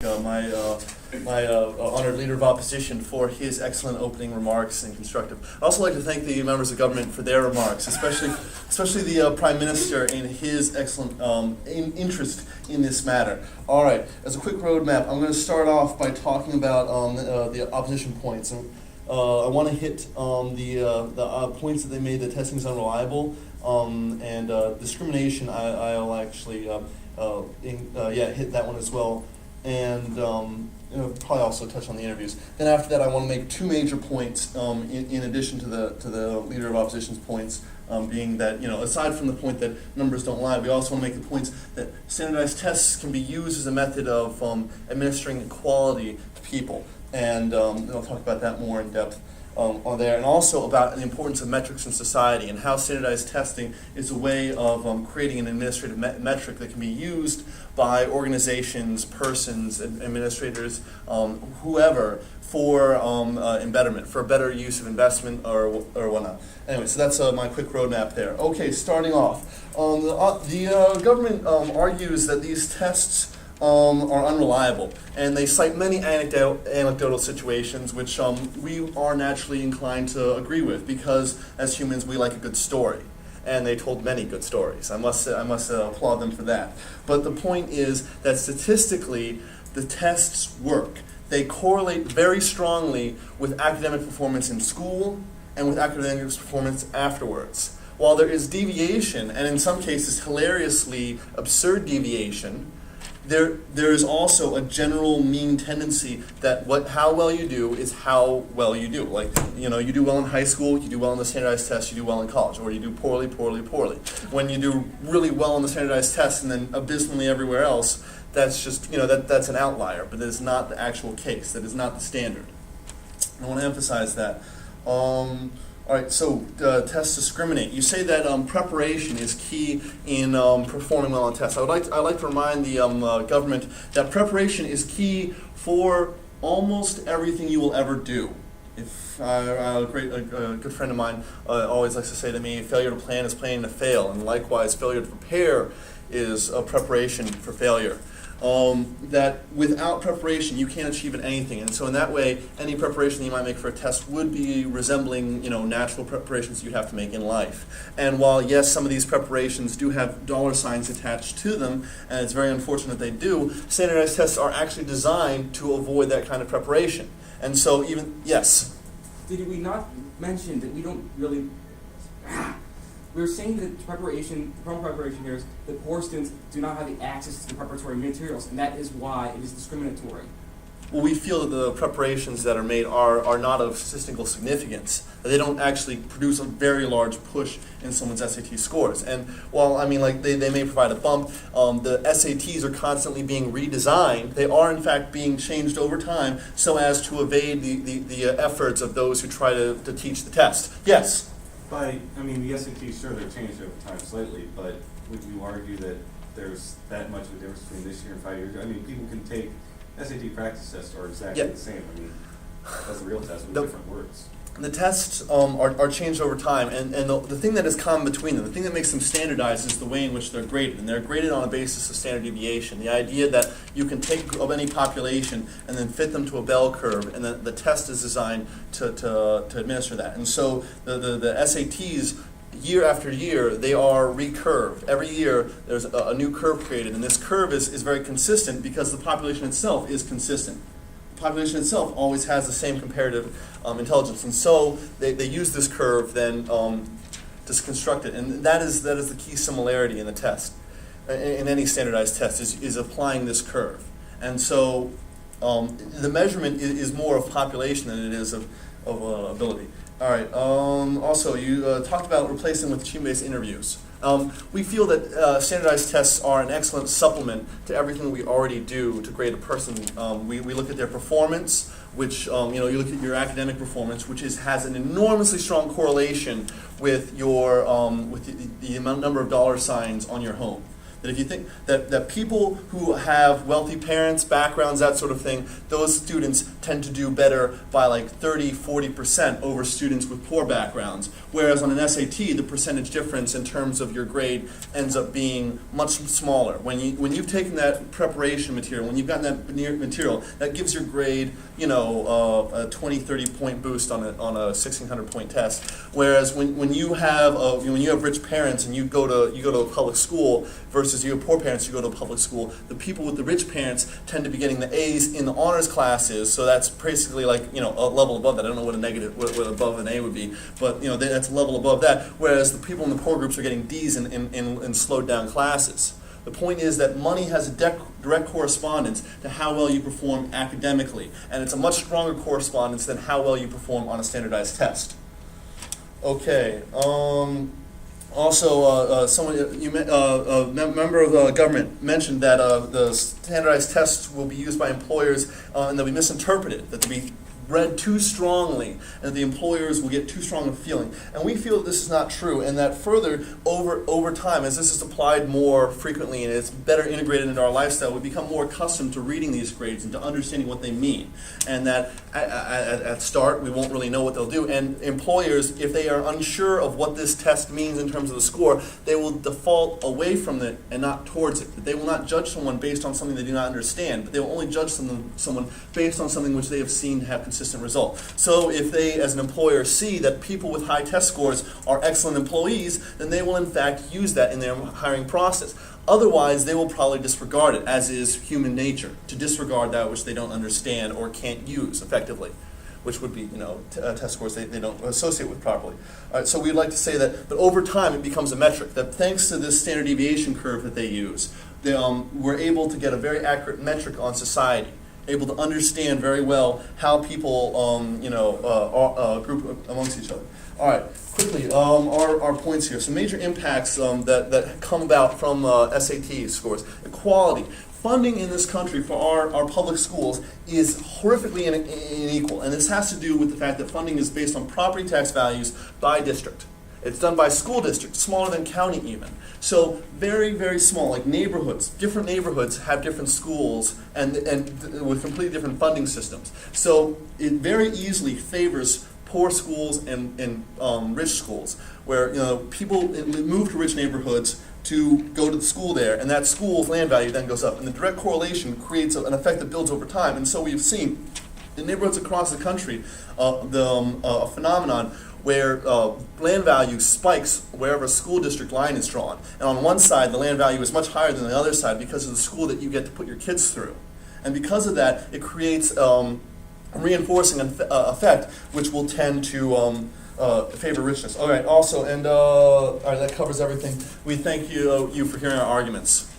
my honored leader of opposition for his excellent opening remarks and constructive. I'd also like to thank the members of government for their remarks, especially the Prime Minister and his excellent interest in this matter. All right, as a quick roadmap, I'm going to start off by talking about the opposition points. And I want to hit the points that they made that testing is unreliable, and discrimination. I'll actually hit that one as well. And probably also touch on the interviews. Then after that, I want to make two major points in addition to the leader of opposition's points, being that aside from the point that numbers don't lie, we also want to make the points that standardized tests can be used as a method of administering equality to people, and I'll talk about that more in depth on there, and also about the importance of metrics in society and how standardized testing is a way of creating an administrative metric that can be used by organizations, persons, administrators, whoever, for embetterment, for better use of investment or whatnot. Anyway, so that's my quick roadmap there. Okay, starting off, the government argues that these tests are unreliable, and they cite many anecdotal situations which we are naturally inclined to agree with, because as humans we like a good story, and they told many good stories. I must applaud them for that. But the point is that statistically the tests work. They correlate very strongly with academic performance in school and with academic performance afterwards. While there is deviation, and in some cases hilariously absurd deviation, there is also a general mean tendency that how well you do is how well you do. Like, you do well in high school, you do well in the standardized test, you do well in college, or you do poorly, poorly, poorly. When you do really well in the standardized test and then abysmally everywhere else, that's just, that's an outlier, but that is not the actual case. That is not the standard. I want to emphasize that. All right, so tests discriminate. You say that preparation is key in performing well on tests. I'd like to remind the government that preparation is key for almost everything you will ever do. If a good friend of mine always likes to say to me, failure to plan is planning to fail, and likewise, failure to prepare is a preparation for failure. That without preparation you can't achieve anything, and so in that way any preparation that you might make for a test would be resembling natural preparations you'd have to make in life. And while yes, some of these preparations do have dollar signs attached to them, and it's very unfortunate they do, standardized tests are actually designed to avoid that kind of preparation. And so yes? Did we not mention that we don't really... We were saying that the problem preparation here is that poor students do not have the access to the preparatory materials, and that is why it is discriminatory. Well, we feel that the preparations that are made are not of statistical significance. They don't actually produce a very large push in someone's SAT scores. And while, they may provide a bump, the SATs are constantly being redesigned. They are, in fact, being changed over time so as to evade the efforts of those who try to teach the test. Yes? The SATs, sure, they're changed over time slightly, but would you argue that there's that much of a difference between this year and 5 years ago? People can take SAT practice tests are exactly the same. That's a real test with different words. The tests are changed over time, and the thing that is common between them, the thing that makes them standardized, is the way in which they're graded. And they're graded on a basis of standard deviation. The idea that you can take of any population and then fit them to a bell curve, and the test is designed to administer that. And so the SATs, year after year, they are recurved. Every year there's a new curve created, and this curve is very consistent because the population itself is consistent. The population itself always has the same comparative intelligence, and so they use this curve then to construct it, and that is the key similarity in the test, in any standardized test, is applying this curve. And so the measurement is more of population than it is of ability. All right. Also, you talked about replacing with team-based interviews. We feel that standardized tests are an excellent supplement to everything we already do to grade a person. We look at their performance, which you look at your academic performance, which has an enormously strong correlation with your the number of dollar signs on your home. That if you think that people who have wealthy parents, backgrounds, that sort of thing, those students tend to do better by like 30-40% over students with poor backgrounds, whereas on an SAT, the percentage difference in terms of your grade ends up being much smaller. When you've taken that preparation material, when you've gotten that material, that gives your grade, you know, a 20-30 point boost on a 1,600 point test. Whereas when you have rich parents and you go to a public school versus you have poor parents, you go to a public school, the people with the rich parents tend to be getting the A's in the honors classes, so that's basically like, you know, a level above that. I don't know what what above an A would be, but you know, that's a level above that, whereas the people in the poor groups are getting D's in slowed down classes. The point is that money has a direct correspondence to how well you perform academically, and it's a much stronger correspondence than how well you perform on a standardized test. Okay. Also, a member of the government mentioned that the standardized tests will be used by employers and they'll be misinterpreted, that they'll be read too strongly, and that the employers will get too strong a feeling. And we feel that this is not true, and that further, over time, as this is applied more frequently and it's better integrated into our lifestyle, we become more accustomed to reading these grades and to understanding what they mean. And that at start, we won't really know what they'll do. And employers, if they are unsure of what this test means in terms of the score, they will default away from it and not towards it. They will not judge someone based on something they do not understand, but they will only judge someone based on something which they have seen have consistent result. So if they, as an employer, see that people with high test scores are excellent employees, then they will in fact use that in their hiring process. Otherwise, they will probably disregard it, as is human nature, to disregard that which they don't understand or can't use effectively, which would be, you know, test scores they don't associate with properly. So we'd like to say that, but over time it becomes a metric, that thanks to this standard deviation curve that they use, we're able to get a very accurate metric on society, able to understand very well how people, group amongst each other. All right, quickly, our points here. Some major impacts that come about from SAT scores. Equality. Funding in this country for our public schools is horrifically unequal, and this has to do with the fact that funding is based on property tax values by district. It's done by school districts, smaller than county even. So very, very small, like neighborhoods. Different neighborhoods have different schools and with completely different funding systems. So it very easily favors poor schools and rich schools, where, you know, people move to rich neighborhoods to go to the school there, and that school's land value then goes up. And the direct correlation creates an effect that builds over time. And so we've seen in neighborhoods across the country a phenomenon where land value spikes wherever a school district line is drawn. And on one side, the land value is much higher than the other side because of the school that you get to put your kids through. And because of that, it creates a reinforcing effect, which will tend to favor richness. All right, also, and all right, that covers everything. We thank you for hearing our arguments.